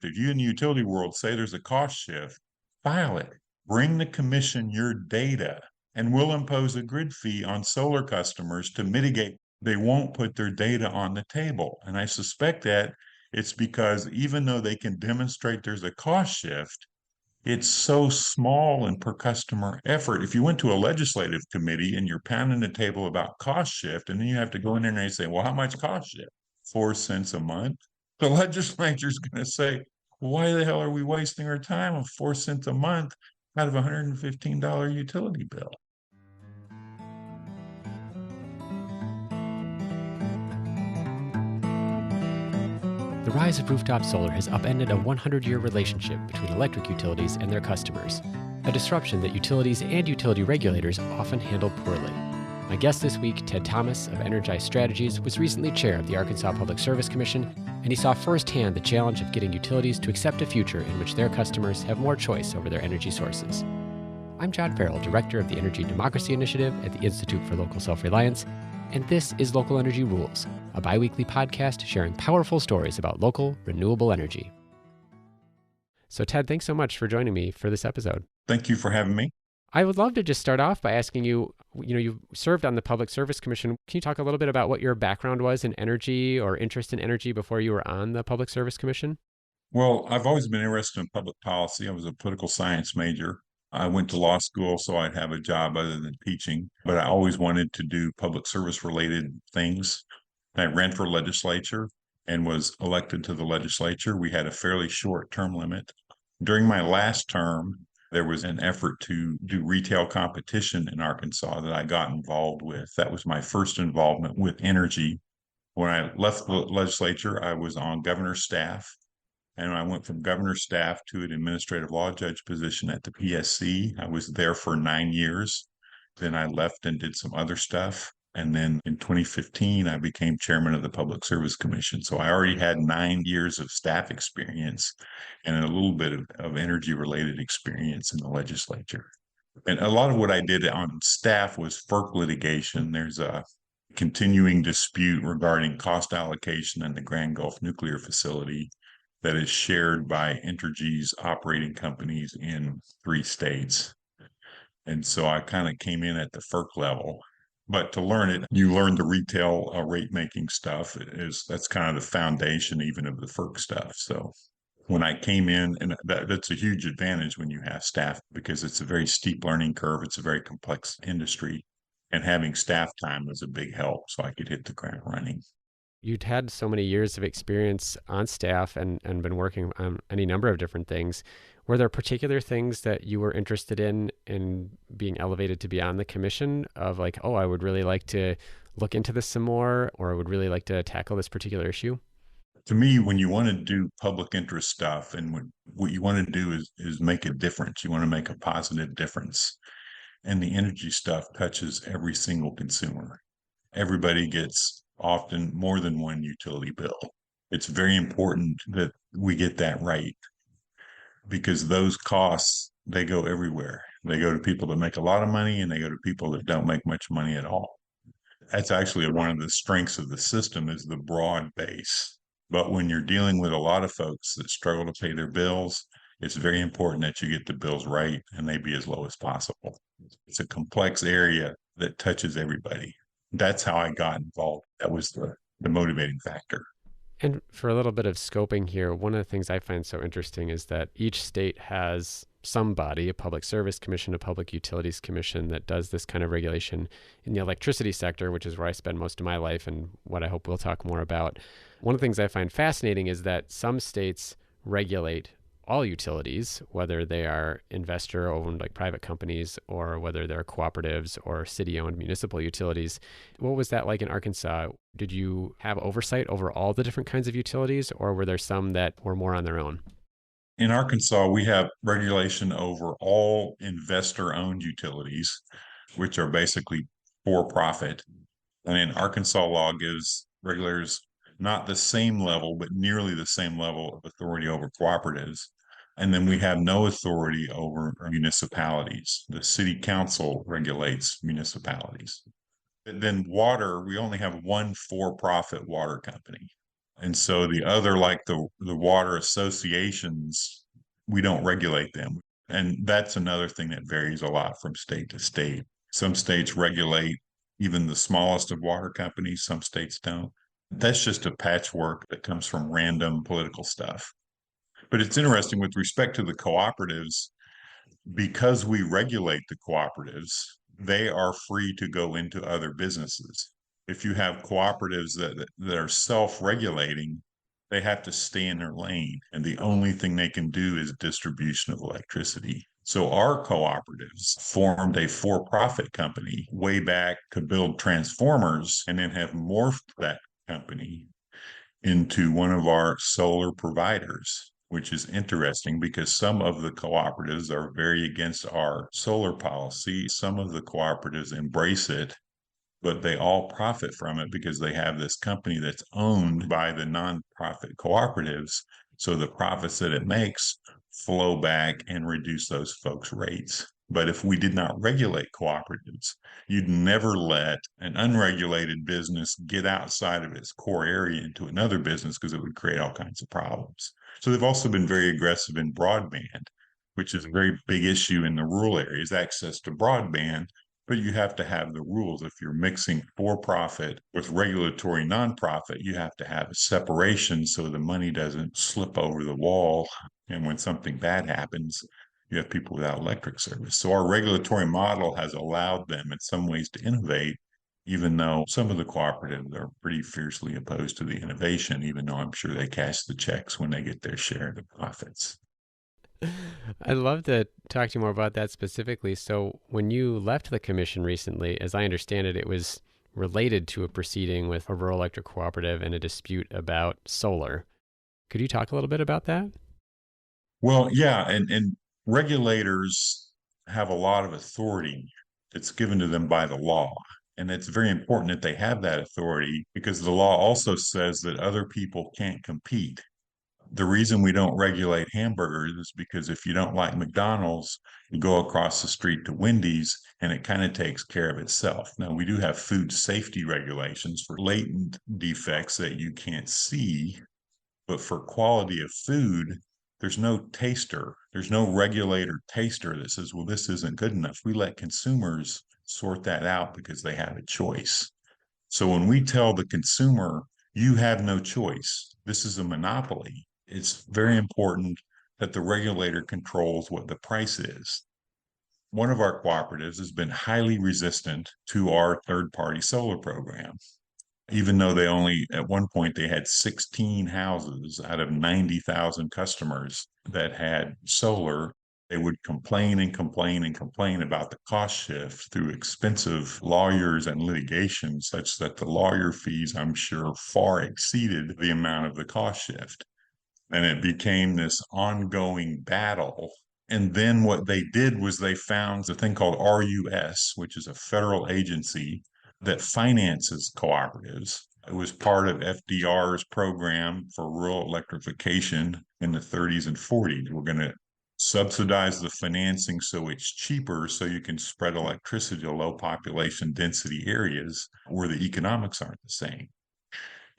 If you in the utility world say there's a cost shift, file it. Bring the commission your data, and we'll impose a grid fee on solar customers to mitigate. They won't put their data on the table. And I suspect that it's because even though they can demonstrate there's a cost shift, it's so small and per customer effort. If you went to a legislative committee and you're pounding the table about cost shift, and then you have to go in there and they say, well, how much cost shift? 4 cents a month. The legislature's going to say, why the hell are we wasting our time on 4 cents a month out of a $115 utility bill? The rise of rooftop solar has upended a 100-year relationship between electric utilities and their customers, a disruption that utilities and utility regulators often handle poorly. My guest this week, Ted Thomas of Energize Strategies, was recently chair of the Arkansas Public Service Commission, and he saw firsthand the challenge of getting utilities to accept a future in which their customers have more choice over their energy sources. I'm John Farrell, director of the Energy Democracy Initiative at the Institute for Local Self-Reliance, and this is Local Energy Rules, a bi-weekly podcast sharing powerful stories about local, renewable energy. So Ted, thanks so much for joining me for this episode. Thank you for having me. I would love to just start off by asking you, you served on the Public Service Commission. Can you talk a little bit about what your background was in energy or interest in energy before you were on the Public Service Commission? Well, I've always been interested in public policy. I was a political science major. I went to law school so I'd have a job other than teaching, but I always wanted to do public service related things. I ran for legislature and was elected to the legislature. We had a fairly short term limit. During my last term, there was an effort to do retail competition in Arkansas that I got involved with. That was my first involvement with energy. When I left the legislature, I was on governor's staff. And I went from governor's staff to an administrative law judge position at the PSC. I was there for 9 years. Then I left and did some other stuff. And then in 2015, I became chairman of the Public Service Commission. So I already had 9 years of staff experience and a little bit of energy related experience in the legislature. And a lot of what I did on staff was FERC litigation. There's a continuing dispute regarding cost allocation in the Grand Gulf nuclear facility that is shared by Energize operating companies in 3 states. And so I kind of came in at the FERC level. But to learn it, you learn the retail rate making stuff. That's kind of the foundation even of the FERC stuff. So when I came in, and that's a huge advantage when you have staff because it's a very steep learning curve. It's a very complex industry. And having staff time was a big help so I could hit the ground running. You'd had so many years of experience on staff and been working on any number of different things. Were there particular things that you were interested in being elevated to be on the commission of like, oh, I would really like to look into this some more, or I would really like to tackle this particular issue? To me, when you want to do public interest stuff and what you want to do is make a difference, you want to make a positive difference. And the energy stuff touches every single consumer. Everybody gets often more than one utility bill. It's very important that we get that right because those costs, they go everywhere. They go to people that make a lot of money and they go to people that don't make much money at all. That's actually one of the strengths of the system is the broad base. But when you're dealing with a lot of folks that struggle to pay their bills, it's very important that you get the bills right and they be as low as possible. It's a complex area that touches everybody. That's how I got involved. That was the motivating factor. And for a little bit of scoping here, one of the things I find so interesting is that each state has some body, a public service commission, a public utilities commission that does this kind of regulation in the electricity sector, which is where I spend most of my life and what I hope we'll talk more about. One of the things I find fascinating is that some states regulate all utilities, whether they are investor-owned like private companies or whether they're cooperatives or city-owned municipal utilities. What was that like in Arkansas? Did you have oversight over all the different kinds of utilities, or were there some that were more on their own? In Arkansas, we have regulation over all investor-owned utilities, which are basically for profit. And in Arkansas law gives regulators not the same level, but nearly the same level of authority over cooperatives. And then we have no authority over municipalities. The city council regulates municipalities. And then water, we only have one for-profit water company. And so the other, like the water associations, we don't regulate them. And that's another thing that varies a lot from state to state. Some states regulate even the smallest of water companies, some states don't. That's just a patchwork that comes from random political stuff. But it's interesting with respect to the cooperatives, because we regulate the cooperatives, they are free to go into other businesses. If you have cooperatives that are self-regulating, they have to stay in their lane, and the only thing they can do is distribution of electricity. So our cooperatives formed a for-profit company way back to build transformers and then have morphed that company into one of our solar providers, which is interesting because some of the cooperatives are very against our solar policy. Some of the cooperatives embrace it, but they all profit from it because they have this company that's owned by the nonprofit cooperatives. So the profits that it makes flow back and reduce those folks' rates. But if we did not regulate cooperatives, you'd never let an unregulated business get outside of its core area into another business because it would create all kinds of problems. So they've also been very aggressive in broadband, which is a very big issue in the rural areas, access to broadband, but you have to have the rules. If you're mixing for profit with regulatory nonprofit, you have to have a separation so the money doesn't slip over the wall. And when something bad happens, you have people without electric service. So our regulatory model has allowed them in some ways to innovate, even though some of the cooperatives are pretty fiercely opposed to the innovation, even though I'm sure they cash the checks when they get their share of the profits. I'd love to talk to you more about that specifically. So, when you left the commission recently, as I understand it, it was related to a proceeding with a rural electric cooperative and a dispute about solar. Could you talk a little bit about that? Well, yeah, and regulators have a lot of authority that's given to them by the law. And it's very important that they have that authority because the law also says that other people can't compete. The reason we don't regulate hamburgers is because if you don't like McDonald's, you go across the street to Wendy's and it kind of takes care of itself. Now, we do have food safety regulations for latent defects that you can't see, but for quality of food, there's no taster, there's no regulator taster that says, well, this isn't good enough. We let consumers sort that out because they have a choice. So when we tell the consumer, you have no choice, this is a monopoly, it's very important that the regulator controls what the price is. One of our cooperatives has been highly resistant to our third party solar program, even though they only, at one point, they had 16 houses out of 90,000 customers that had solar. They would complain and complain and complain about the cost shift through expensive lawyers and litigation, such that the lawyer fees, I'm sure, far exceeded the amount of the cost shift. And it became this ongoing battle. And then what they did was they found a thing called RUS, which is a federal agency that finances cooperatives. It was part of FDR's program for rural electrification in the 30s and 40s. We're going to subsidize the financing so it's cheaper so you can spread electricity to low population density areas where the economics aren't the same.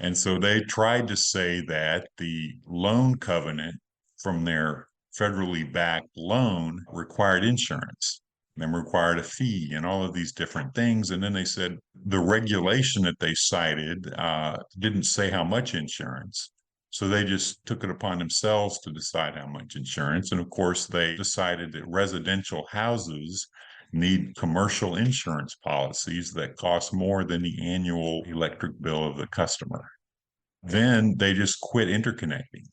And so they tried to say that the loan covenant from their federally backed loan required insurance, then required a fee and all of these different things. And then they said the regulation that they cited didn't say how much insurance. So they just took it upon themselves to decide how much insurance. And of course, they decided that residential houses need commercial insurance policies that cost more than the annual electric bill of the customer. Then they just quit interconnecting.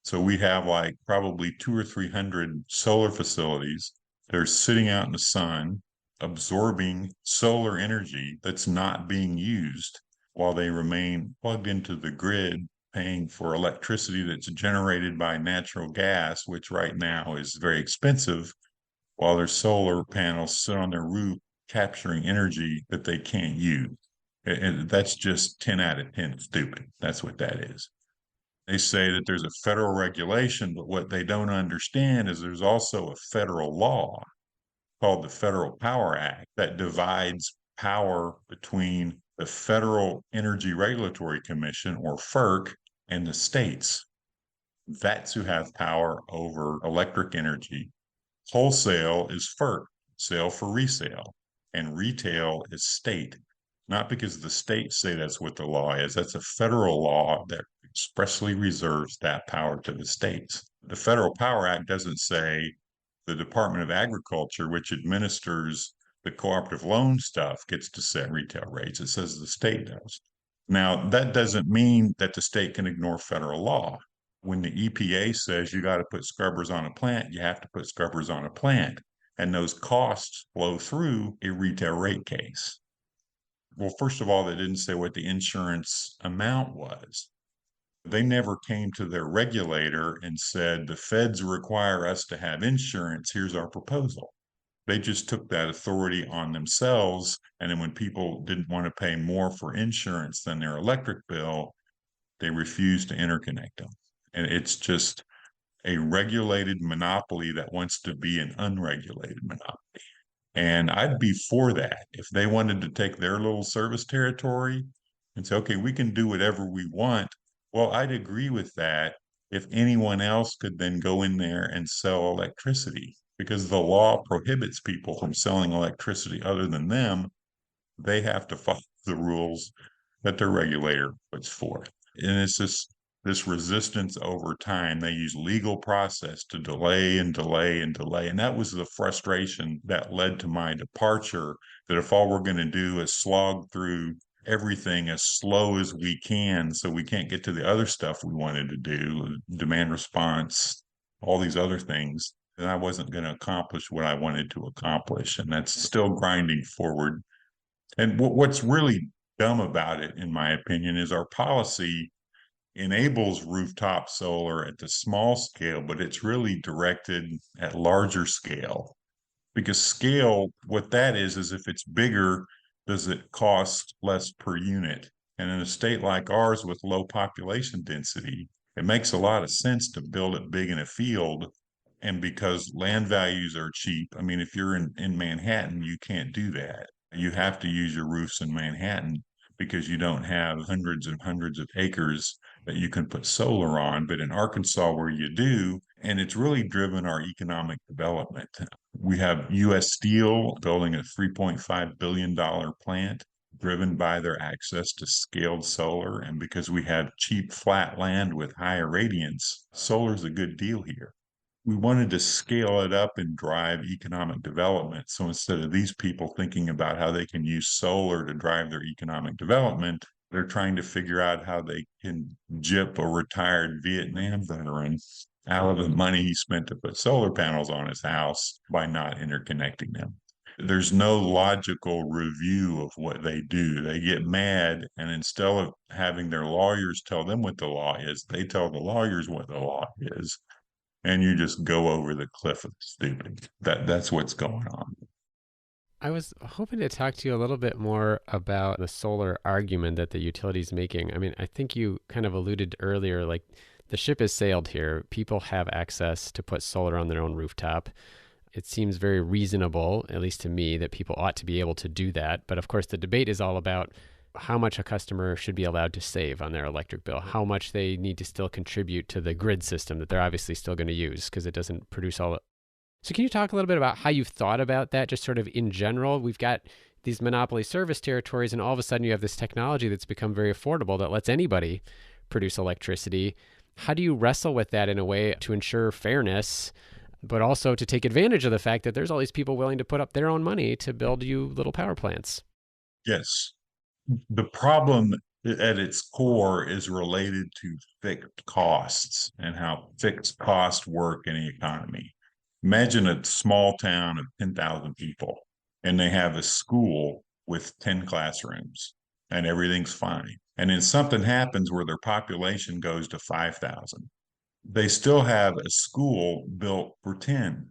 So we have like probably two or 300 solar facilities. They're sitting out in the sun, absorbing solar energy that's not being used while they remain plugged into the grid, paying for electricity that's generated by natural gas, which right now is very expensive, while their solar panels sit on their roof capturing energy that they can't use. And that's just 10 out of 10 stupid. That's what that is. They say that there's a federal regulation, but what they don't understand is there's also a federal law called the Federal Power Act that divides power between the Federal Energy Regulatory Commission, or FERC, and the states. That's who have power over electric energy. Wholesale is FERC, sale for resale, and retail is state. Not because the states say that's what the law is. That's a federal law that expressly reserves that power to the states. The Federal Power Act doesn't say the Department of Agriculture, which administers the cooperative loan stuff, gets to set retail rates. It says the state does. Now, that doesn't mean that the state can ignore federal law. When the EPA says you got to put scrubbers on a plant, you have to put scrubbers on a plant. And those costs flow through a retail rate case. Well, first of all, they didn't say what the insurance amount was. They never came to their regulator and said, the feds require us to have insurance. Here's our proposal. They just took that authority on themselves. And then when people didn't want to pay more for insurance than their electric bill, they refused to interconnect them. And it's just a regulated monopoly that wants to be an unregulated monopoly. And I'd be for that. If they wanted to take their little service territory and say, okay, we can do whatever we want, well, I'd agree with that if anyone else could then go in there and sell electricity, because the law prohibits people from selling electricity other than them. They have to follow the rules that their regulator puts forth. And it's this resistance over time. They use legal process to delay and delay and delay. And that was the frustration that led to my departure, that if all we're going to do is slog through everything as slow as we can, so we can't get to the other stuff we wanted to do, demand response, all these other things, then I wasn't going to accomplish what I wanted to accomplish. And that's still grinding forward. And what's really dumb about it, in my opinion, is our policy enables rooftop solar at the small scale, but it's really directed at larger scale. Because scale, what that is if it's bigger, does it cost less per unit? And in a state like ours with low population density, it makes a lot of sense to build it big in a field. And because land values are cheap, I mean, if you're in Manhattan, you can't do that. You have to use your roofs in Manhattan because you don't have hundreds and hundreds of acres that you can put solar on. But in Arkansas, where you do, and it's really driven our economic development. We have U.S. Steel building a $3.5 billion plant driven by their access to scaled solar. And because we have cheap, flat land with high irradiance, solar is a good deal here. We wanted to scale it up and drive economic development. So instead of these people thinking about how they can use solar to drive their economic development, they're trying to figure out how they can gyp a retired Vietnam veteran out of the money he spent to put solar panels on his house by not interconnecting them. There's no logical review of what they do. They get mad, and instead of having their lawyers tell them what the law is, they tell the lawyers what the law is, and you just go over the cliff of stupid. That's what's going on. I was hoping to talk to you a little bit more about the solar argument that the utility's making. I mean, I think you kind of alluded earlier, like the ship has sailed here. People have access to put solar on their own rooftop. It seems very reasonable, at least to me, that people ought to be able to do that. But of course, the debate is all about how much a customer should be allowed to save on their electric bill, how much they need to still contribute to the grid system that they're obviously still going to use because it doesn't produce all. So can you talk a little bit about how you've thought about that, just sort of in general? We've got these monopoly service territories, and all of a sudden you have this technology that's become very affordable that lets anybody produce electricity. How do you wrestle with that in a way to ensure fairness, but also to take advantage of the fact that there's all these people willing to put up their own money to build you little power plants? Yes. The problem at its core is related to fixed costs and how fixed costs work in the economy. Imagine a small town of 10,000 people, and they have a school with 10 classrooms, and everything's fine. And then something happens where their population goes to 5,000. They still have a school built for 10.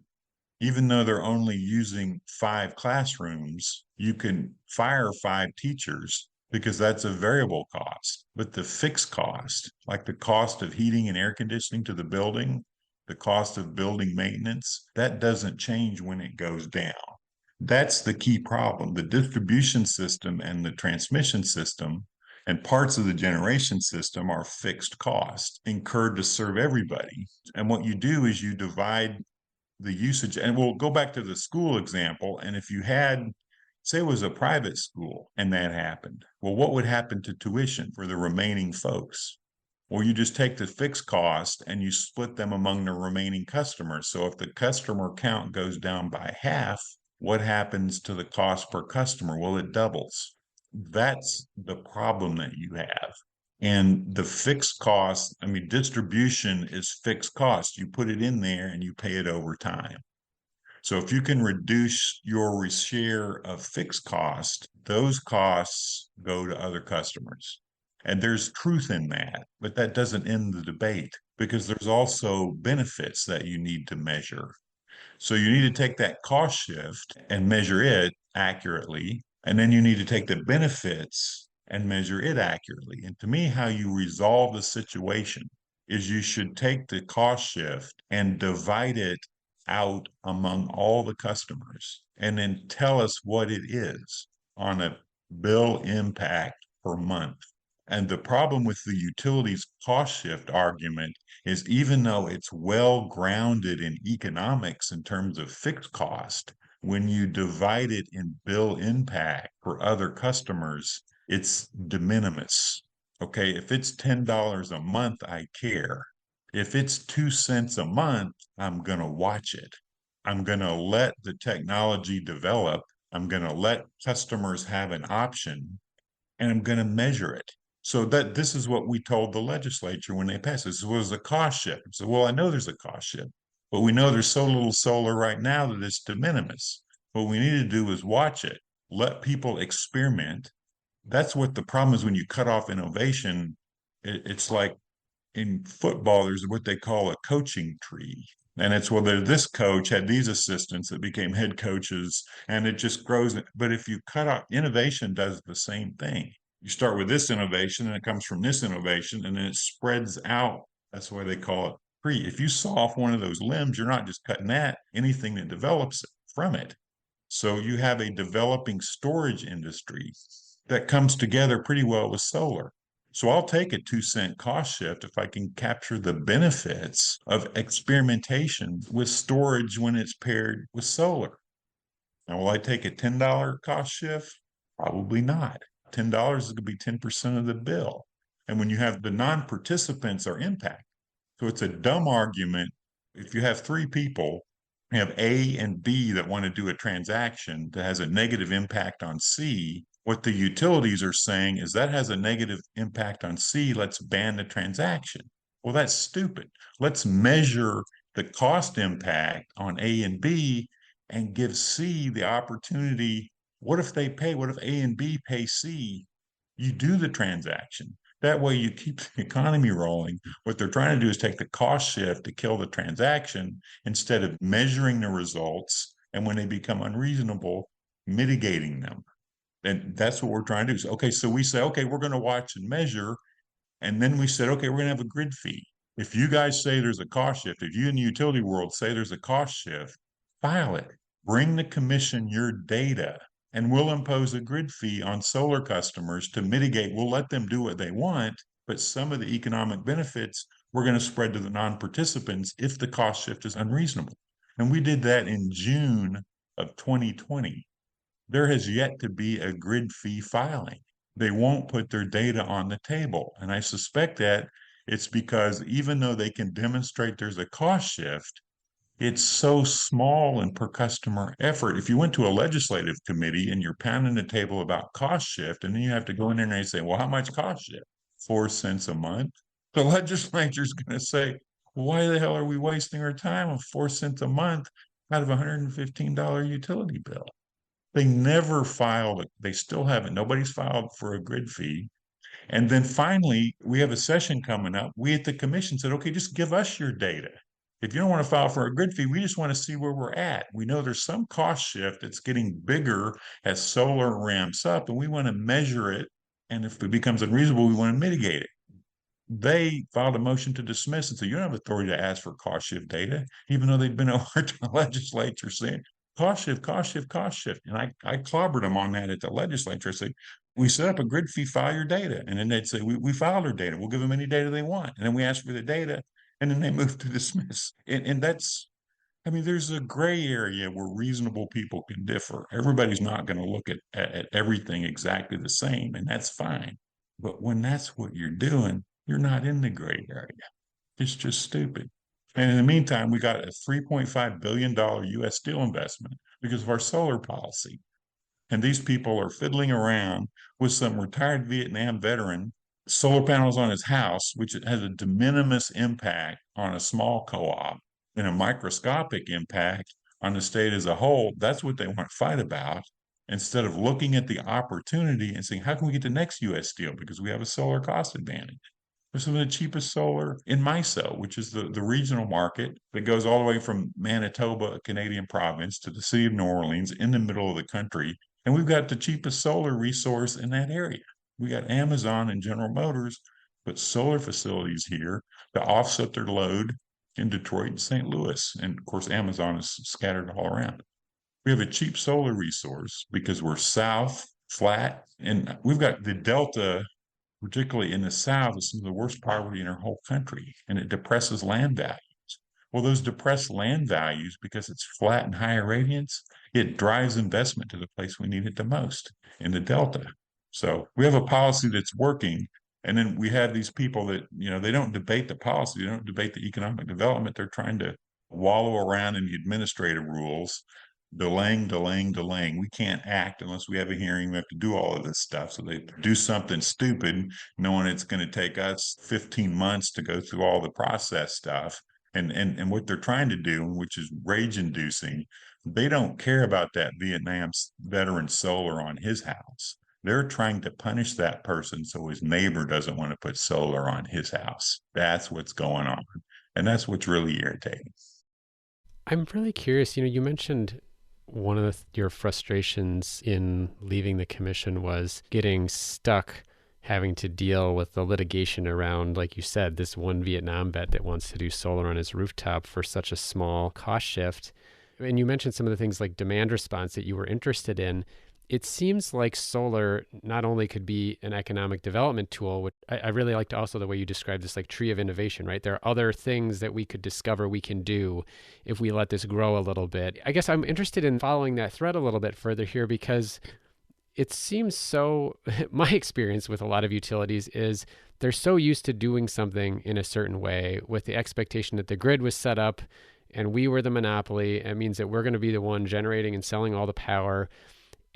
Even though they're only using 5 classrooms, you can fire 5 teachers because that's a variable cost. But the fixed cost, like the cost of heating and air conditioning to the building, the cost of building maintenance, that doesn't change when it goes down. That's the key problem. The distribution system and the transmission system And parts of the generation system are fixed cost incurred to serve everybody. And what you do is you divide the usage, and we'll go back to the school example. And if you had, say, it was a private school and that happened, well, what would happen to tuition for the remaining folks? Well, you just take the fixed cost and you split them among the remaining customers. So if the customer count goes down by half, what happens to the cost per customer? Well, it doubles. That's the problem that you have. And the fixed cost, I mean, distribution is fixed cost. You put it in there and you pay it over time. So if you can reduce your share of fixed cost, those costs go to other customers. And there's truth in that, but that doesn't end the debate because there's also benefits that you need to measure. So you need to take that cost shift and measure it accurately. And then you need to take the benefits and measure it accurately. And to me, how you resolve the situation is you should take the cost shift and divide it out among all the customers and then tell us what it is on a bill impact per month. And the problem with the utilities cost shift argument is even though it's well grounded in economics in terms of fixed cost, when you divide it in bill impact for other customers, it's de minimis. Okay, if it's $10 a month, I care. If it's 2 cents a month, I'm going to watch it. I'm going to let the technology develop. I'm going to let customers have an option and I'm going to measure it. So that this is what we told the legislature when they passed this was a cost shift. So, well, I know there's a cost shift, but we know there's so little solar right now that it's de minimis. What we need to do is watch it, let people experiment. That's what the problem is when you cut off innovation. It's like in football, there's what they call a coaching tree. And it's whether this coach had these assistants that became head coaches and it just grows. But if you cut off innovation, does the same thing. You start with this innovation and it comes from this innovation and then it spreads out. That's why they call it tree. If you saw off one of those limbs, you're not just cutting that, anything that develops from it. So you have a developing storage industry that comes together pretty well with solar. So I'll take a 2 cent cost shift if I can capture the benefits of experimentation with storage when it's paired with solar. Now, will I take a $10 cost shift? Probably not. $10 is going to be 10% of the bill. And when you have the non-participants are impacted. So it's a dumb argument. If you have three people, you have A and B that want to do a transaction that has a negative impact on C. What the utilities are saying is that has a negative impact on C. Let's ban the transaction. Well, that's stupid. Let's measure the cost impact on A and B and give C the opportunity. What if they pay? What if A and B pay C? You do the transaction. That way you keep the economy rolling. What they're trying to do is take the cost shift to kill the transaction instead of measuring the results. And when they become unreasonable, mitigating them. And that's what we're trying to do. So, okay, so we say, okay, we're going to watch and measure. And then we said, okay, we're going to have a grid fee. If you guys say there's a cost shift, if you in the utility world say there's a cost shift, file it. Bring the commission your data and we'll impose a grid fee on solar customers to mitigate. We'll let them do what they want, but some of the economic benefits we're going to spread to the non-participants if the cost shift is unreasonable. And we did that in June of 2020. There has yet to be a grid fee filing. They won't put their data on the table. And I suspect that it's because even though they can demonstrate there's a cost shift, it's so small and per customer effort. If you went to a legislative committee and you're pounding the table about cost shift, and then you have to go in there and they say, well, how much cost shift? 4 cents a month. The legislature's going to say, well, why the hell are we wasting our time on 4 cents a month out of a $115 utility bill? They never filed it. They still haven't. Nobody's filed for a grid fee. And then finally, we have a session coming up. We at the commission said, okay, just give us your data. If you don't want to file for a grid fee, we just want to see where we're at. We know there's some cost shift that's getting bigger as solar ramps up, and we want to measure it. And if it becomes unreasonable, we want to mitigate it. They filed a motion to dismiss and said, you don't have authority to ask for cost shift data, even though they've been over to the legislature saying, cost shift, cost shift, cost shift. And I clobbered them on that at the legislature. I said, We set up a grid fee, file your data. And then they'd say, we filed our data. We'll give them any data they want. And then we ask for the data, and then they move to dismiss. And that's, I mean, there's a gray area where reasonable people can differ. Everybody's not going to look at everything exactly the same, and that's fine. But when that's what you're doing, you're not in the gray area. It's just stupid. And in the meantime, we got a $3.5 billion US steel investment because of our solar policy. And these people are fiddling around with some retired Vietnam veteran, solar panels on his house, which has a de minimis impact on a small co-op and a microscopic impact on the state as a whole. That's what they want to fight about, instead of looking at the opportunity and saying, how can we get the next US Steel? Because we have a solar cost advantage. There's some of the cheapest solar in MISO, which is the regional market that goes all the way from Manitoba, a Canadian province, to the city of New Orleans in the middle of the country. And we've got the cheapest solar resource in that area. We got Amazon and General Motors put solar facilities here to offset their load in Detroit and St. Louis. And of course, Amazon is scattered all around. We have a cheap solar resource because we're south, flat, and we've got the Delta, particularly in the South, is some of the worst poverty in our whole country, and it depresses land values. Well, those depressed land values, because it's flat and high irradiance, it drives investment to the place we need it the most, in the Delta. So we have a policy that's working. And then we have these people that, they don't debate the policy, they don't debate the economic development. They're trying to wallow around in the administrative rules, delaying. We can't act unless we have a hearing. We have to do all of this stuff. So they do something stupid, knowing it's going to take us 15 months to go through all the process stuff. And what they're trying to do, which is rage inducing, they don't care about that Vietnam veteran solar on his house. They're trying to punish that person so his neighbor doesn't want to put solar on his house. That's what's going on. And that's what's really irritating. I'm really curious. You mentioned one of your frustrations in leaving the commission was getting stuck having to deal with the litigation around, like you said, this one Vietnam vet that wants to do solar on his rooftop for such a small cost shift. And you mentioned some of the things like demand response that you were interested in. It seems like solar not only could be an economic development tool, which I really liked also the way you described this like tree of innovation, right? There are other things that we could discover we can do if we let this grow a little bit. I guess I'm interested in following that thread a little bit further here because it seems so, my experience with a lot of utilities is they're so used to doing something in a certain way with the expectation that the grid was set up and we were the monopoly. It means that we're going to be the one generating and selling all the power.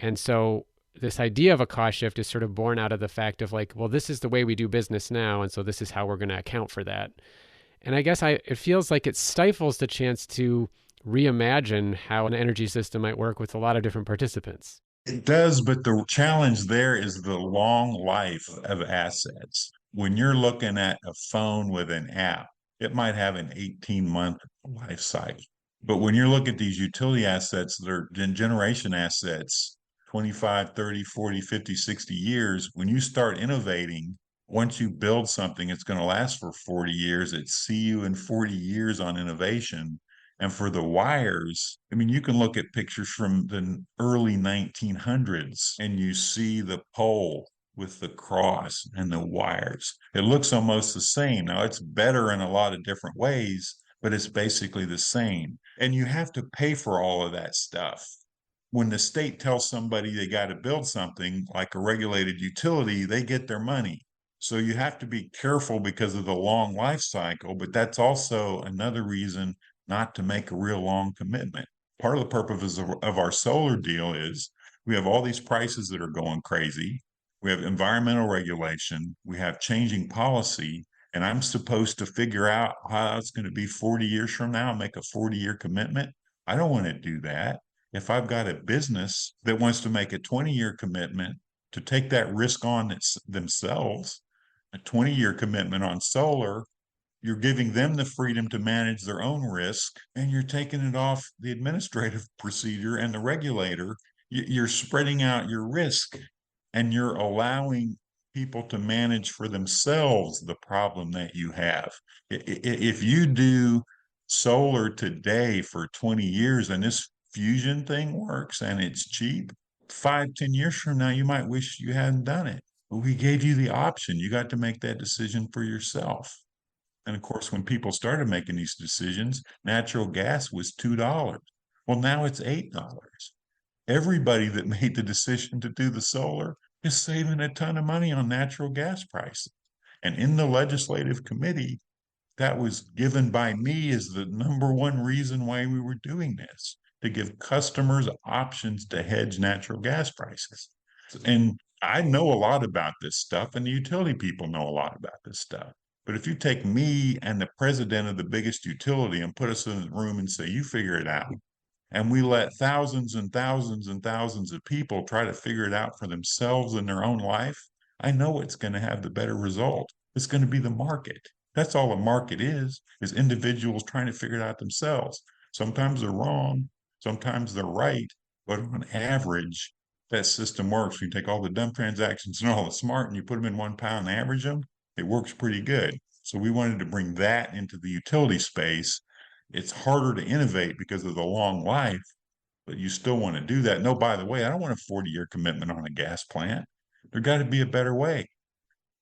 And so this idea of a cost shift is sort of born out of the fact of like, well, this is the way we do business now. And so this is how we're going to account for that. And I guess it feels like it stifles the chance to reimagine how an energy system might work with a lot of different participants. It does, but the challenge there is the long life of assets. When you're looking at a phone with an app, it might have an 18-month life cycle. But when you look at these utility assets that are generation assets, 25, 30, 40, 50, 60 years, when you start innovating, once you build something, it's going to last for 40 years. It's see you in 40 years on innovation. And for the wires, I mean, you can look at pictures from the early 1900s and you see the pole with the cross and the wires. It looks almost the same. Now, it's better in a lot of different ways, but it's basically the same. And you have to pay for all of that stuff. When the state tells somebody they got to build something like a regulated utility, they get their money. So you have to be careful because of the long life cycle, but that's also another reason not to make a real long commitment. Part of the purpose of our solar deal is we have all these prices that are going crazy. We have environmental regulation. We have changing policy. And I'm supposed to figure out how it's going to be 40 years from now and make a 40-year commitment. I don't want to do that. If I've got a business that wants to make a 20-year commitment to take that risk on themselves, a 20-year commitment on solar, you're giving them the freedom to manage their own risk, and you're taking it off the administrative procedure and the regulator. You're spreading out your risk, and you're allowing people to manage for themselves the problem that you have. If you do solar today for 20 years and this fusion thing works and it's cheap, 5, 10 years from now, you might wish you hadn't done it. But we gave you the option. You got to make that decision for yourself. And of course, when people started making these decisions, natural gas was $2. Well, now it's $8. Everybody that made the decision to do the solar is saving a ton of money on natural gas prices. And in the legislative committee, that was given by me as the number one reason why we were doing this, to give customers options to hedge natural gas prices. And I know a lot about this stuff, and the utility people know a lot about this stuff. But if you take me and the president of the biggest utility and put us in a room and say, you figure it out, and we let thousands and thousands and thousands of people try to figure it out for themselves in their own life, I know it's going to have the better result. It's going to be the market. That's all a market is individuals trying to figure it out themselves. Sometimes they're wrong, sometimes they're right, but on average, that system works. You take all the dumb transactions and all the smart and you put them in one pile and average them, it works pretty good. So we wanted to bring that into the utility space. It's harder to innovate because of the long life, but you still want to do that. No, by the way, I don't want a 40-year commitment on a gas plant. There got to be a better way.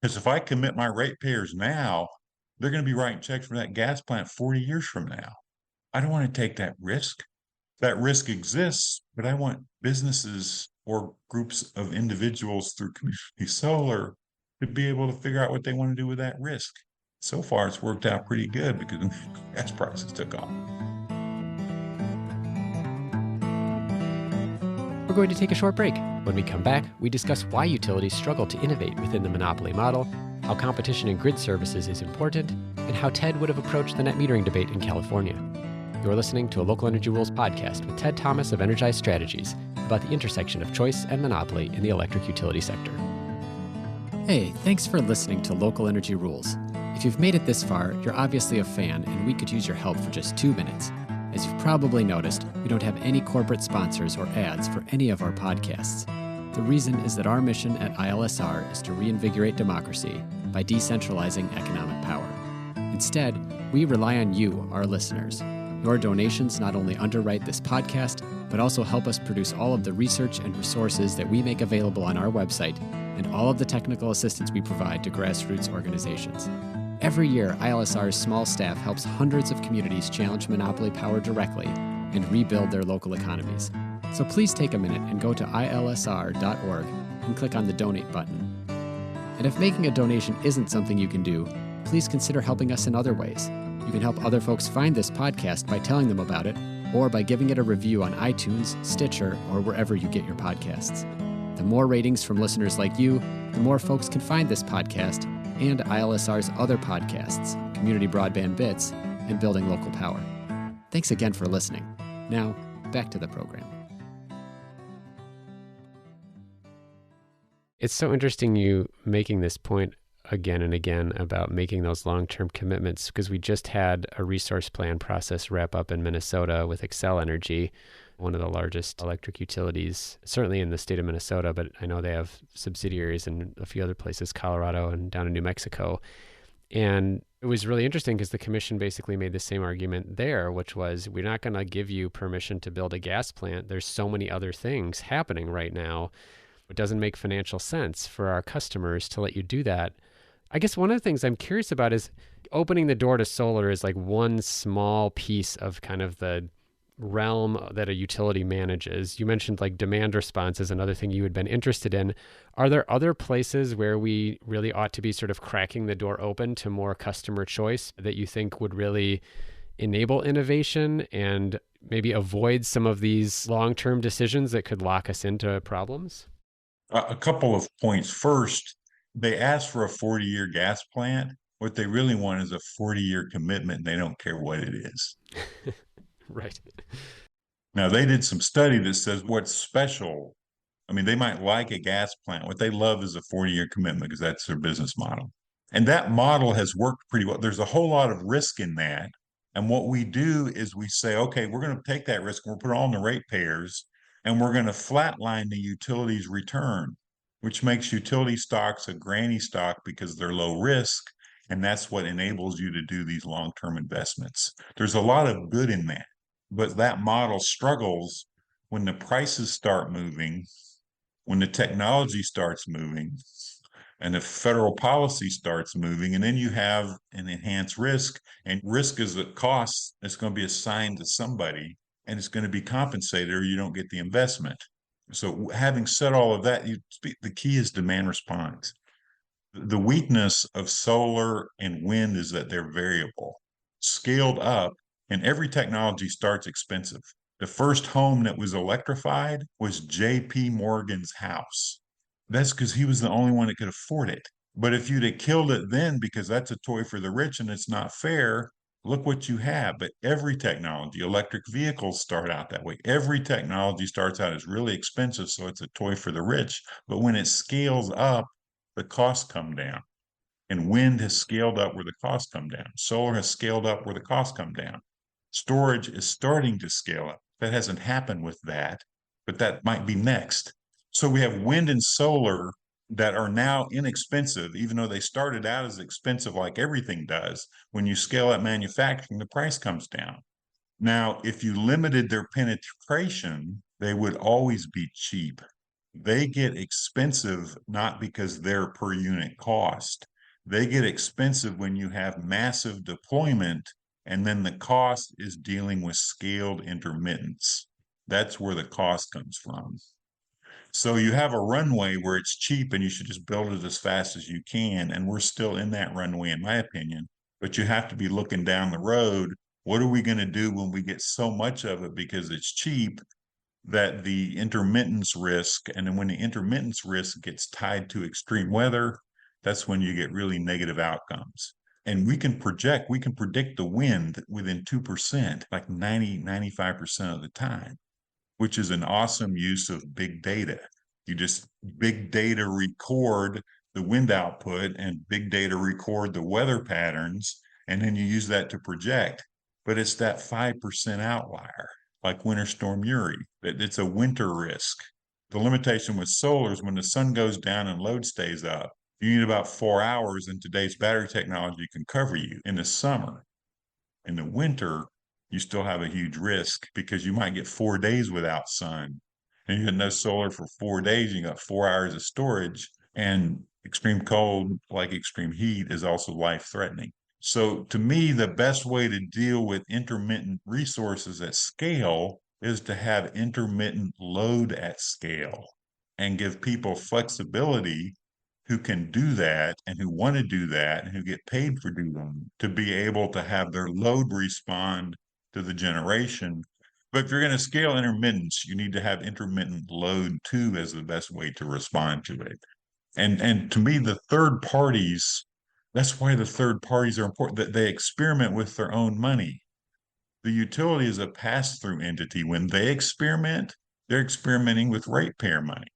Because if I commit my ratepayers now, they're going to be writing checks for that gas plant 40 years from now. I don't want to take that risk. That risk exists, but I want businesses or groups of individuals through community solar to be able to figure out what they want to do with that risk. So far, it's worked out pretty good because gas prices took off. We're going to take a short break. When we come back, we discuss why utilities struggle to innovate within the monopoly model, how competition in grid services is important, and how Ted would have approached the net metering debate in California. You're listening to a Local Energy Rules podcast with Ted Thomas of Energize Strategies about the intersection of choice and monopoly in the electric utility sector. Hey, thanks for listening to Local Energy Rules. If you've made it this far, you're obviously a fan, and we could use your help for just 2 minutes. As you've probably noticed, we don't have any corporate sponsors or ads for any of our podcasts. The reason is that our mission at ILSR is to reinvigorate democracy by decentralizing economic power. Instead, we rely on you, our listeners. Your donations not only underwrite this podcast, but also help us produce all of the research and resources that we make available on our website and all of the technical assistance we provide to grassroots organizations. Every year, ILSR's small staff helps hundreds of communities challenge monopoly power directly and rebuild their local economies. So please take a minute and go to ilsr.org and click on the donate button. And if making a donation isn't something you can do, please consider helping us in other ways. You can help other folks find this podcast by telling them about it, or by giving it a review on iTunes, Stitcher, or wherever you get your podcasts. The more ratings from listeners like you, the more folks can find this podcast and ILSR's other podcasts, Community Broadband Bits, and Building Local Power. Thanks again for listening. Now, back to the program. It's so interesting you making this point again and again about making those long-term commitments, because we just had a resource plan process wrap up in Minnesota with Xcel Energy, one of the largest electric utilities, certainly in the state of Minnesota, but I know they have subsidiaries in a few other places, Colorado and down in New Mexico. And it was really interesting because the commission basically made the same argument there, which was, we're not going to give you permission to build a gas plant. There's so many other things happening right now. It doesn't make financial sense for our customers to let you do that. I guess one of the things I'm curious about is opening the door to solar is like one small piece of kind of the realm that a utility manages. You mentioned like demand response is another thing you had been interested in. Are there other places where we really ought to be sort of cracking the door open to more customer choice that you think would really enable innovation and maybe avoid some of these long-term decisions that could lock us into problems? A couple of points. First, they asked for a 40-year gas plant. What they really want is a 40-year commitment, and they don't care what it is. Right. Now, they did some study that says what's special. I mean, they might like a gas plant. What they love is a 40-year commitment because that's their business model. And that model has worked pretty well. There's a whole lot of risk in that. And what we do is we say, okay, we're going to take that risk and we'll put it all in the ratepayers, and we're going to flatline the utilities return, which makes utility stocks a granny stock because they're low risk. And that's what enables you to do these long-term investments. There's a lot of good in that, but that model struggles when the prices start moving when the technology starts moving and the federal policy starts moving, and then you have an enhanced risk, and risk is a cost that's going to be assigned to somebody and it's going to be compensated or you don't get the investment. So having said all of that, the key is demand response. The weakness of solar and wind is that they're variable, scaled up, and every technology starts expensive. The first home that was electrified was J.P. Morgan's house. That's because he was the only one that could afford it. But if you'd have killed it then because that's a toy for the rich and it's not fair, look what you have. But every technology, electric vehicles start out that way. Every technology starts out as really expensive, so it's a toy for the rich. But when it scales up, the costs come down. And wind has scaled up where the costs come down. Solar has scaled up where the costs come down. Storage is starting to scale up. That hasn't happened with that, but that might be next. So we have wind and solar that are now inexpensive, even though they started out as expensive like everything does. When you scale up manufacturing, the price comes down. Now, if you limited their penetration, they would always be cheap. They get expensive not because they're per unit cost. They get expensive when you have massive deployment and then the cost is dealing with scaled intermittence. That's where the cost comes from. So you have a runway where it's cheap and you should just build it as fast as you can. And we're still in that runway, in my opinion. But you have to be looking down the road. What are we going to do when we get so much of it because it's cheap that the intermittence risk, and then when the intermittence risk gets tied to extreme weather, that's when you get really negative outcomes. And we can predict the wind within 2%, like 95% of the time, which is an awesome use of big data. You just big data record the wind output and big data record the weather patterns, and then you use that to project. But it's that 5% outlier, like Winter Storm Uri. It's a winter risk. The limitation with solar is when the sun goes down and load stays up, you need about 4 hours, and today's battery technology can cover you in the summer. In the winter, you still have a huge risk because you might get 4 days without sun and you had no solar for 4 days. You got 4 hours of storage, and extreme cold, like extreme heat, is also life threatening. So, to me, the best way to deal with intermittent resources at scale is to have intermittent load at scale and give people flexibility who can do that and who want to do that and who get paid for doing them to be able to have their load respond to the generation. But if you're going to scale intermittence, you need to have intermittent load too as the best way to respond to it. And to me, the third parties, that's why the third parties are important, that they experiment with their own money. The utility is a pass-through entity. When they experiment, they're experimenting with ratepayer money.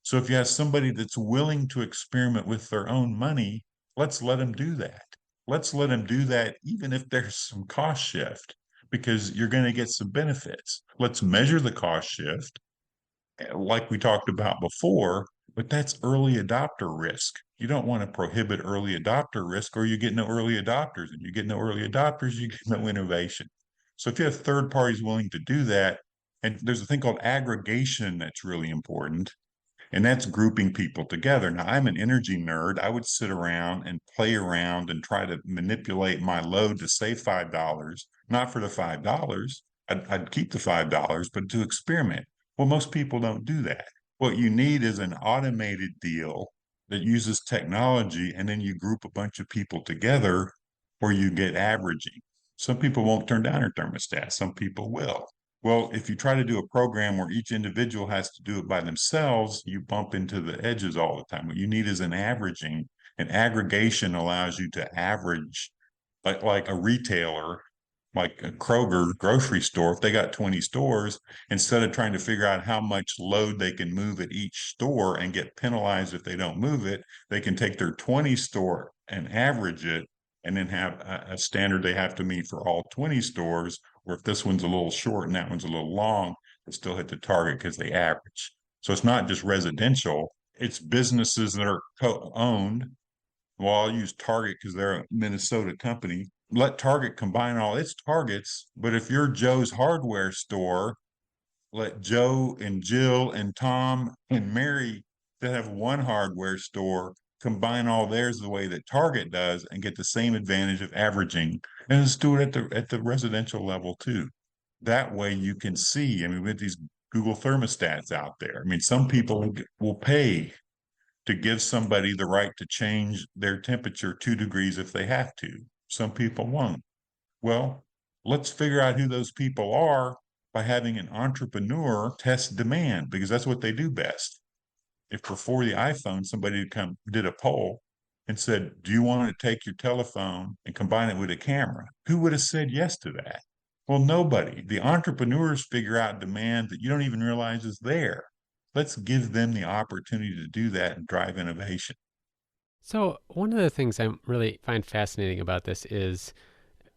So if you have somebody that's willing to experiment with their own money, let's let them do that. Let's let them do that, even if there's some cost shift, because you're going to get some benefits. Let's measure the cost shift, like we talked about before, but that's early adopter risk. You don't want to prohibit early adopter risk, or you get no early adopters, and you get no early adopters, you get no innovation. So if you have third parties willing to do that, and there's a thing called aggregation that's really important, and that's grouping people together. Now, I'm an energy nerd. I would sit around and play around and try to manipulate my load to save $5, not for the $5. I'd keep the $5, but to experiment. Well, most people don't do that. What you need is an automated deal that uses technology, and then you group a bunch of people together where you get averaging. Some people won't turn down their thermostat, some people will. Well, if you try to do a program where each individual has to do it by themselves, you bump into the edges all the time. What you need is an averaging. And aggregation allows you to average, like a retailer, like a Kroger grocery store. If they got 20 stores, instead of trying to figure out how much load they can move at each store and get penalized if they don't move it, they can take their 20 store and average it, and then have a standard they have to meet for all 20 stores, or if this one's a little short and that one's a little long, they still hit the target because they average. So it's not just residential, it's businesses that are co-owned. Well, I'll use Target because they're a Minnesota company. Let Target combine all its targets. But if you're Joe's hardware store let Joe and Jill and Tom and Mary that have one hardware store combine all theirs the way that Target does and get the same advantage of averaging. And let's do it at the residential level too. That way you can see, I mean, with these Google thermostats out there, I mean, some people will pay to give somebody the right to change their temperature 2 degrees if they have to. Some people won't. Well, let's figure out who those people are by having an entrepreneur test demand because that's what they do best. If before the iPhone, somebody did a poll and said, "Do you want to take your telephone and combine it with a camera?" Who would have said yes to that? Well, nobody. The entrepreneurs figure out demand that you don't even realize is there. Let's give them the opportunity to do that and drive innovation. So, one of the things I really find fascinating about this is,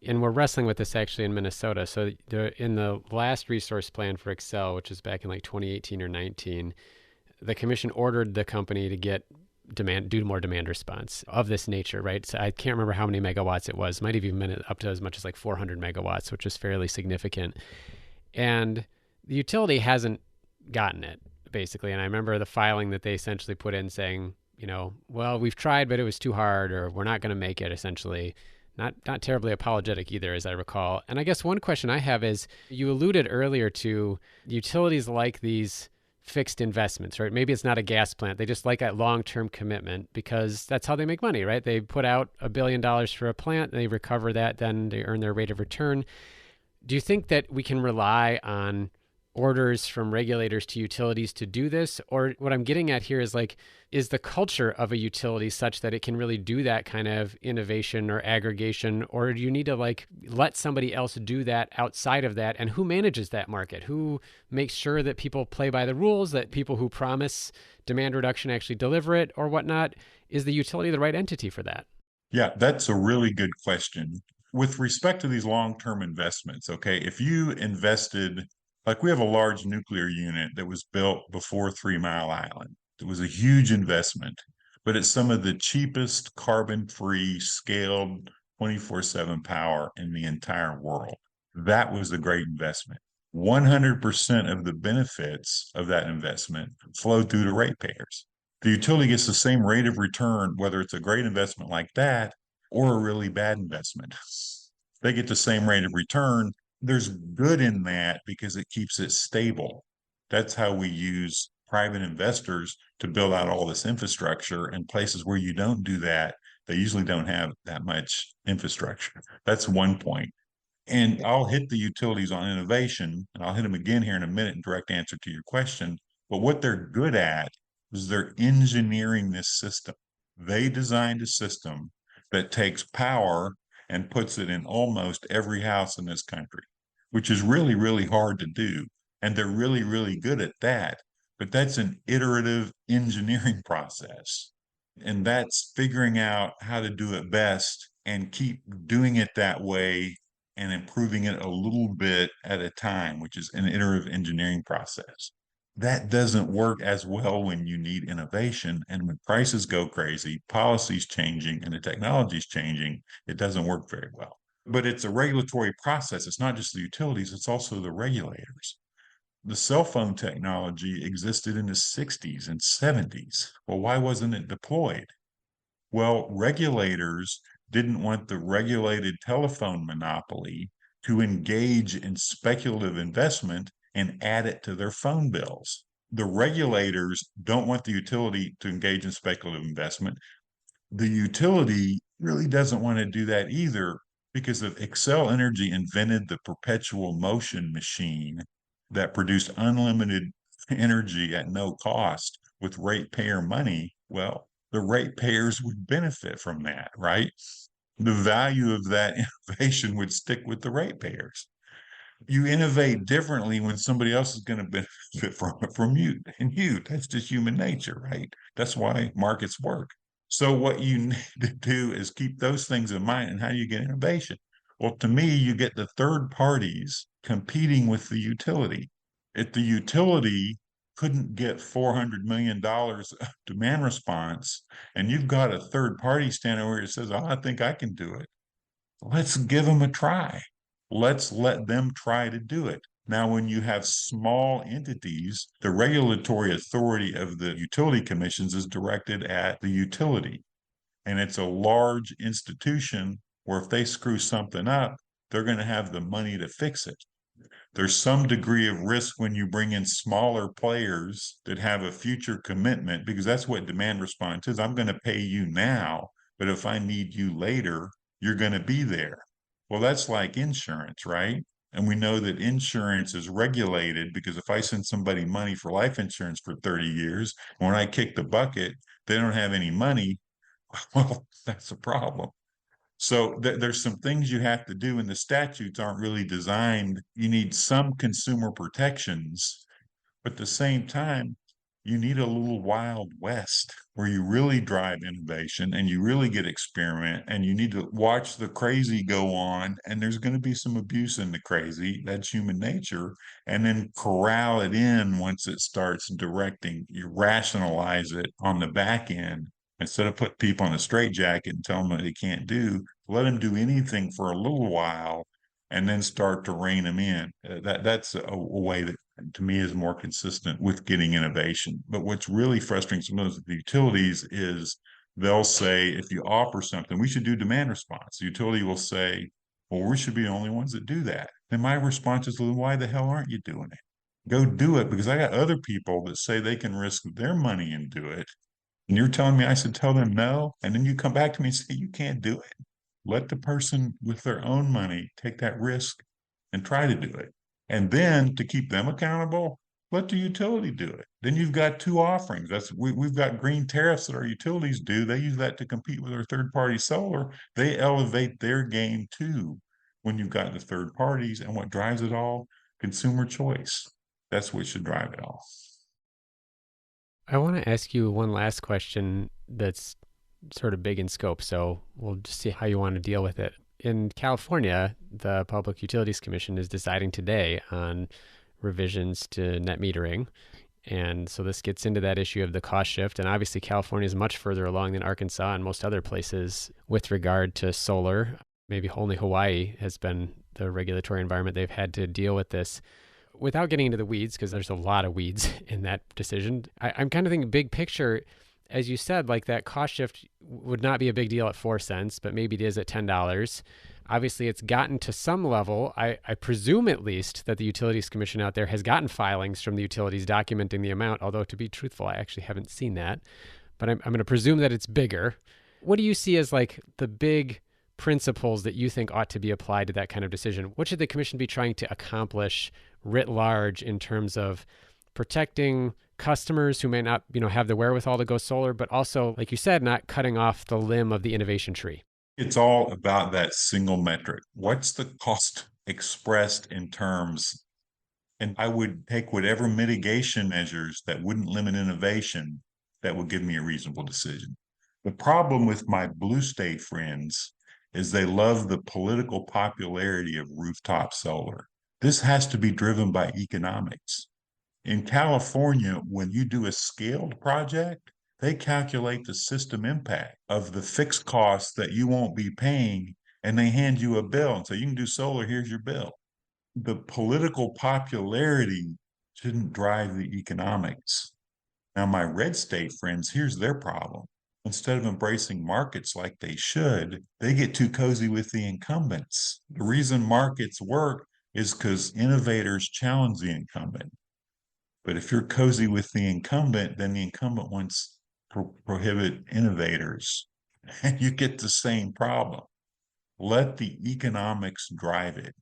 and we're wrestling with this actually in Minnesota. So, in the last resource plan for Excel, which is back in like 2018 or 19, the commission ordered the company to get do more demand response of this nature, right? So I can't remember how many megawatts it was. Might have even been up to as much as like 400 megawatts, which is fairly significant. And the utility hasn't gotten it, basically. And I remember the filing that they essentially put in saying, well, we've tried, but it was too hard, or we're not going to make it, essentially. Not terribly apologetic either, as I recall. And I guess one question I have is, you alluded earlier to utilities like these fixed investments, right? Maybe it's not a gas plant. They just like a long-term commitment because that's how they make money, right? They put out $1 billion for a plant, they recover that, then they earn their rate of return. Do you think that we can rely on orders from regulators to utilities to do this? Or what I'm getting at here is like, is the culture of a utility such that it can really do that kind of innovation or aggregation? Or do you need to like let somebody else do that outside of that? And who manages that market? Who makes sure that people play by the rules, that people who promise demand reduction actually deliver it or whatnot? Is the utility the right entity for that? Yeah, that's a really good question. With respect to these long-term investments, okay, if you invested, like we have a large nuclear unit that was built before 3 Mile Island. It was a huge investment, but it's some of the cheapest carbon-free scaled 24/7 power in the entire world. That was a great investment. 100% of the benefits of that investment flowed through to ratepayers. The utility gets the same rate of return, whether it's a great investment like that or a really bad investment. They get the same rate of return. There's good in that because it keeps it stable. That's how we use private investors to build out all this infrastructure in places where you don't do that. They usually don't have that much infrastructure. That's one point. And I'll hit the utilities on innovation, and I'll hit them again here in a minute in direct answer to your question. But what they're good at is they're engineering this system. They designed a system that takes power and puts it in almost every house in this country, which is really, really hard to do. And they're really, really good at that. But that's an iterative engineering process. And that's figuring out how to do it best and keep doing it that way and improving it a little bit at a time, which is an iterative engineering process. That doesn't work as well when you need innovation. And when prices go crazy, policy's changing, and the technology's changing, it doesn't work very well. But it's a regulatory process. It's not just the utilities, it's also the regulators. The cell phone technology existed in the 60s and 70s. Well, why wasn't it deployed? Well, regulators didn't want the regulated telephone monopoly to engage in speculative investment and add it to their phone bills. The regulators don't want the utility to engage in speculative investment. The utility really doesn't want to do that either because if Excel Energy invented the perpetual motion machine that produced unlimited energy at no cost with ratepayer money, well, the ratepayers would benefit from that, right? The value of that innovation would stick with the ratepayers. You innovate differently when somebody else is going to benefit from you and you. That's just human nature, right? That's why markets work. So what you need to do is keep those things in mind. And how do you get innovation? Well, to me, you get the third parties competing with the utility. If the utility couldn't get $400 million of demand response, and you've got a third party standing where it says, "Oh, I think I can do it," let's give them a try. Let's let them try to do it. Now, when you have small entities, the regulatory authority of the utility commissions is directed at the utility. And it's a large institution where if they screw something up, they're going to have the money to fix it. There's some degree of risk when you bring in smaller players that have a future commitment, because that's what demand response is. I'm going to pay you now, but if I need you later, you're going to be there. Well, that's like insurance, right? And we know that insurance is regulated because if I send somebody money for life insurance for 30 years, when I kick the bucket, they don't have any money. Well, that's a problem. So there's some things you have to do, and the statutes aren't really designed. You need some consumer protections, but at the same time, you need a little Wild West where you really drive innovation and you really get experiment and you need to watch the crazy go on. And there's going to be some abuse in the crazy. That's human nature. And then corral it in once it starts directing. You rationalize it on the back end instead of put people in a straitjacket and tell them what they can't do. Let them do anything for a little while and then start to rein them in. That's a way that to me is more consistent with getting innovation. But what's really frustrating sometimes with the utilities is they'll say, if you offer something, we should do demand response. The utility will say, well, we should be the only ones that do that. Then my response is, well, why the hell aren't you doing it? Go do it, because I got other people that say they can risk their money and do it. And you're telling me I should tell them no? And then you come back to me and say, you can't do it. Let the person with their own money take that risk and try to do it. And then to keep them accountable, let the utility do it. Then you've got two offerings. We've got green tariffs that our utilities do. They use that to compete with our third party solar. They elevate their game too when you've got the third parties. And what drives it all? Consumer choice. That's what should drive it all. I want to ask you one last question that's sort of big in scope, so we'll just see how you want to deal with it. In California, the Public Utilities Commission is deciding today on revisions to net metering. And so this gets into that issue of the cost shift. And obviously, California is much further along than Arkansas and most other places with regard to solar. Maybe only Hawaii has been the regulatory environment they've had to deal with this. Without getting into the weeds, because there's a lot of weeds in that decision, I'm kind of thinking big picture. As you said, like that cost shift would not be a big deal at 4 cents, but maybe it is at $10. Obviously, it's gotten to some level. I presume at least that the Utilities Commission out there has gotten filings from the utilities documenting the amount, although to be truthful, I actually haven't seen that. But I'm going to presume that it's bigger. What do you see as like the big principles that you think ought to be applied to that kind of decision? What should the commission be trying to accomplish writ large in terms of protecting customers who may not, have the wherewithal to go solar, but also, like you said, not cutting off the limb of the innovation tree? It's all about that single metric. What's the cost expressed in terms? And I would take whatever mitigation measures that wouldn't limit innovation that would give me a reasonable decision. The problem with my blue state friends is they love the political popularity of rooftop solar. This has to be driven by economics. In California, when you do a scaled project, they calculate the system impact of the fixed costs that you won't be paying, and they hand you a bill and say, you can do solar, here's your bill. The political popularity shouldn't drive the economics. Now, my red state friends, here's their problem. Instead of embracing markets like they should, they get too cozy with the incumbents. The reason markets work is because innovators challenge the incumbent. But if you're cozy with the incumbent, then the incumbent wants to prohibit innovators, and you get the same problem. Let the economics drive it.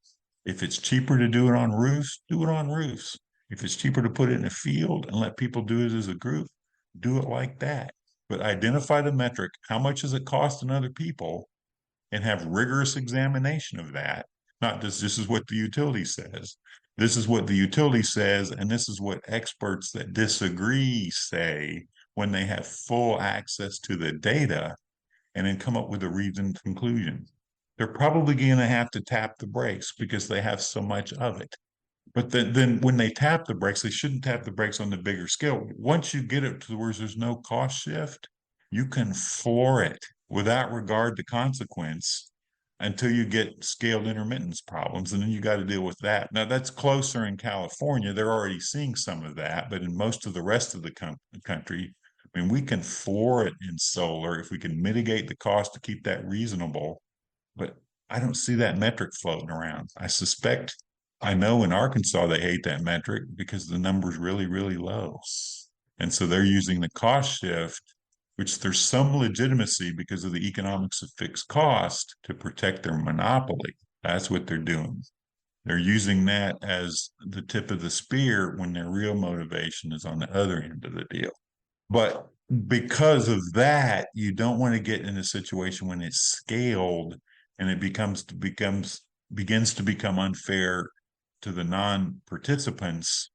If it's cheaper to do it on roofs, do it on roofs. If it's cheaper to put it in a field and let people do it as a group, do it like that. But identify the metric. How much does it cost other people? And have rigorous examination of that. Not just this is what the utility says. This is what the utility says, and this is what experts that disagree say when they have full access to the data and then come up with a reasoned conclusion. They're probably going to have to tap the brakes because they have so much of it. But then when they tap the brakes, they shouldn't tap the brakes on the bigger scale. Once you get it to where there's no cost shift, you can floor it without regard to consequence until you get scaled intermittence problems, and then you got to deal with that. Now, that's closer in California. They're already seeing some of that, but in most of the rest of the country, I mean, we can floor it in solar if we can mitigate the cost to keep that reasonable. But I don't see that metric floating around. I know in Arkansas they hate that metric because the number's really, really low. And so they're using the cost shift, which there's some legitimacy because of the economics of fixed cost to protect their monopoly. That's what they're doing. They're using that as the tip of the spear when their real motivation is on the other end of the deal. But because of that, you don't want to get in a situation when it's scaled and it begins to become unfair to the non-participants.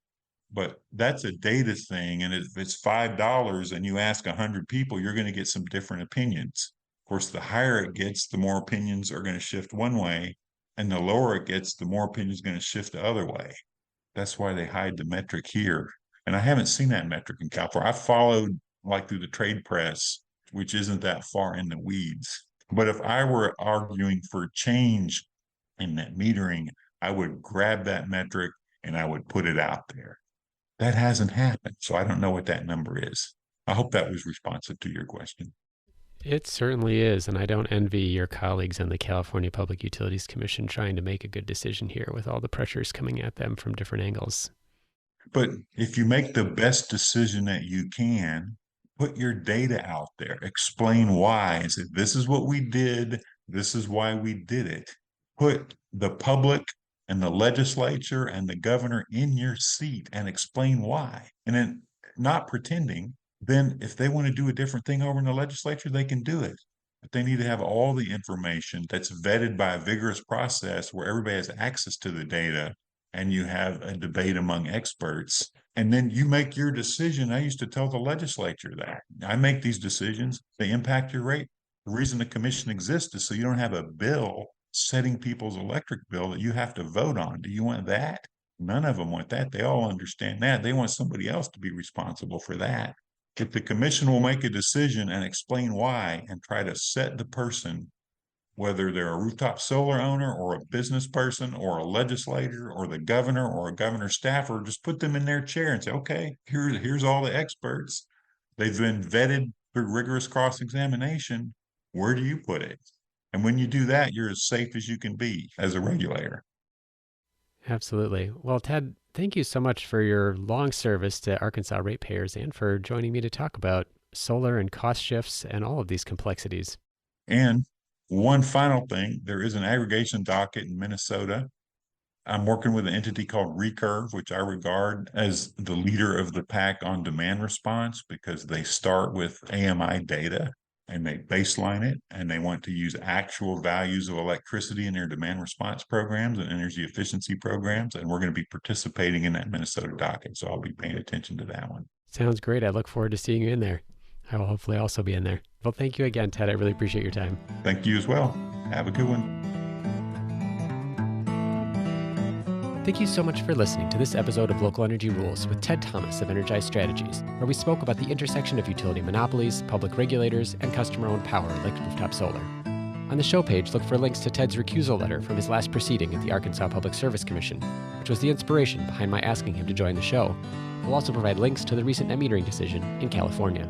But that's a data thing. And if it's $5 and you ask 100 people, you're going to get some different opinions. Of course, the higher it gets, the more opinions are going to shift one way. And the lower it gets, the more opinions are going to shift the other way. That's why they hide the metric here. And I haven't seen that metric in California. I followed like through the trade press, which isn't that far in the weeds. But if I were arguing for change in that metering, I would grab that metric and I would put it out there. That hasn't happened. So I don't know what that number is. I hope that was responsive to your question. It certainly is, and I don't envy your colleagues on the California Public Utilities Commission trying to make a good decision here with all the pressures coming at them from different angles. But if you make the best decision that you can, put your data out there, explain why, and say, this is what we did, this is why we did it. Put the public and the legislature and the governor in your seat and explain why. And then not pretending, then if they want to do a different thing over in the legislature, they can do it. But they need to have all the information that's vetted by a vigorous process where everybody has access to the data and you have a debate among experts. And then you make your decision. I used to tell the legislature that. I make these decisions, they impact your rate. The reason the commission exists is so you don't have a bill setting people's electric bill that you have to vote on. Do you want that? None of them want that. They all understand that. They want somebody else to be responsible for that. If the commission will make a decision and explain why and try to set the person, whether they're a rooftop solar owner or a business person or a legislator or the governor or a governor staffer, just put them in their chair and say, okay, here's all the experts. They've been vetted through rigorous cross-examination. Where do you put it? And when you do that, you're as safe as you can be as a regulator. Absolutely. Well, Ted, thank you so much for your long service to Arkansas ratepayers and for joining me to talk about solar and cost shifts and all of these complexities. And one final thing, there is an aggregation docket in Minnesota. I'm working with an entity called Recurve, which I regard as the leader of the pack on demand response because they start with AMI data and they baseline it and they want to use actual values of electricity in their demand response programs and energy efficiency programs. And we're going to be participating in that Minnesota docket. So I'll be paying attention to that one. Sounds great. I look forward to seeing you in there. I will hopefully also be in there. Well, thank you again, Ted. I really appreciate your time. Thank you as well. Have a good one. Thank you so much for listening to this episode of Local Energy Rules with Ted Thomas of Energize Strategies, where we spoke about the intersection of utility monopolies, public regulators, and customer-owned power like rooftop solar. On the show page, look for links to Ted's recusal letter from his last proceeding at the Arkansas Public Service Commission, which was the inspiration behind my asking him to join the show. We'll also provide links to the recent net metering decision in California.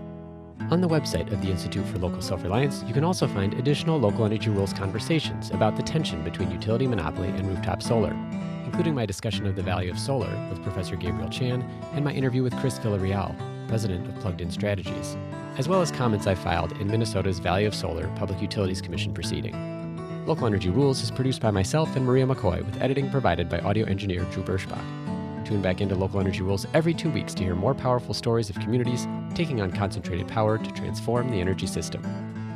On the website of the Institute for Local Self-Reliance, you can also find additional Local Energy Rules conversations about the tension between utility monopoly and rooftop solar, including my discussion of the value of solar with Professor Gabriel Chan and my interview with Chris Villarreal, president of Plugged In Strategies, as well as comments I filed in Minnesota's Value of Solar Public Utilities Commission proceeding. Local Energy Rules is produced by myself and Maria McCoy with editing provided by audio engineer Drew Berschbach. Tune back into Local Energy Rules every 2 weeks to hear more powerful stories of communities taking on concentrated power to transform the energy system.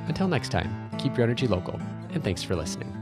Until next time, keep your energy local, and thanks for listening.